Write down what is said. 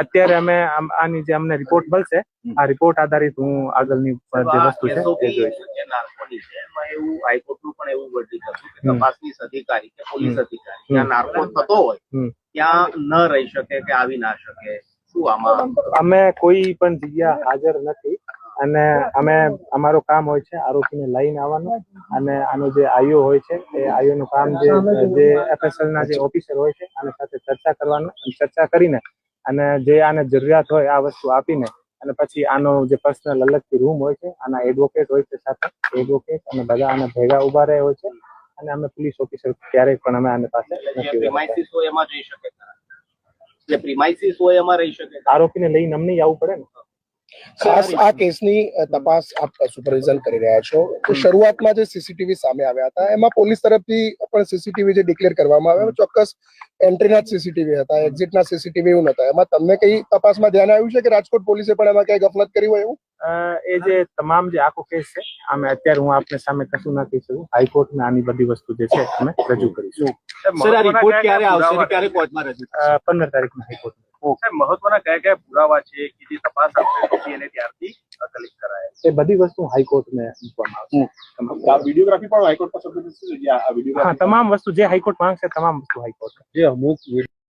અત્યારે અમે આની જે અમને રિપોર્ટ મળશે આ રિપોર્ટ આધારિત હું આગળની જે વસ્તુ છે એ જોઈશ. એવું હાઈકોર્ટનું પણ એવું વર્ડિક્ટ હતું કે તપાસનીશ અધિકારી કે પોલીસ અધિકારી જ્યાં નાર્કો થતો હોય ત્યાં ન રહી શકે કે આવી ના શકે. શું આમાં અમે કોઈ પણ જગ્યા હાજર નથી અને અમે અમારું કામ હોય છે આરોપીને લઈને આવવાનું અને આનો જે આઈઓ હોય છે એ આઈઓ નું કામ જે એફએસએલ ના જે ઓફિસર હોય છે આની સાથે ચર્ચા કરવાનું, ચર્ચા કરીને અને જે આને જરૂરિયાત હોય આ વસ્તુ આપીને અને પછી આનો જે પર્સનલ અલગથી રૂમ હોય છે આના એડવોકેટ હોય છે સાથે એડવોકેટ અને બધા આને ભેગા ઉભા રહે હોય છે અને અમે પોલીસ ઓફિસર ક્યારેક પણ અમે આની પાસે પ્રિમાઇસીસ હોય એમાં જઈ શકે, જે પ્રિમાઇસીસ હોય એમાં રહી શકે. આરોપીને લઈને અમને આવવું પડે ને. ખાસ આ કેસની તપાસ આપ સુપરવિઝન કરી રહ્યા છો તો શરૂઆતમાં જે સીસીટીવી સામે આવ્યા હતા એમાં પોલીસ તરફથી પણ સીસીટીવી જે ડિક્લેર કરવામાં આવ્યા ચોક્કસ એન્ટ્રીના જ સીસીટીવી હતા, એક્ઝિટના સીસીટીવી એવું નતા. એમાં તમને કઈ તપાસમાં ધ્યાન આવ્યું છે કે રાજકોટ પોલીસે પણ એમાં કઈ ગફલત કરી હોય એવું? એ જે તમામ જે આખો કેસ છે અમે અત્યારે હું આપને સામે કશું ના કહી શકું. હાઈકોર્ટમાં આની બધી વસ્તુ જે છે અમે રજૂ કરીશું. સર, આ રિપોર્ટ ક્યારે આવશે, ક્યારે કોર્ટમાં રજૂ? 15 તારીખના હાઈકોર્ટ. મહત્વના કયા કયા પુરાવા છે કે જે તપાસ આપણે એને ત્યારથી કલેક્ટ કરાય એ બધી વસ્તુ હાઈકોર્ટને મૂકવામાં આવશે. વિડીયોગ્રાફી પણ હાઈકોર્ટ પર સબમિટ થશે. હા, તમામ વસ્તુ જે હાઈકોર્ટ માંગશે તમામ વસ્તુ હાઈકોર્ટ. જે અમુક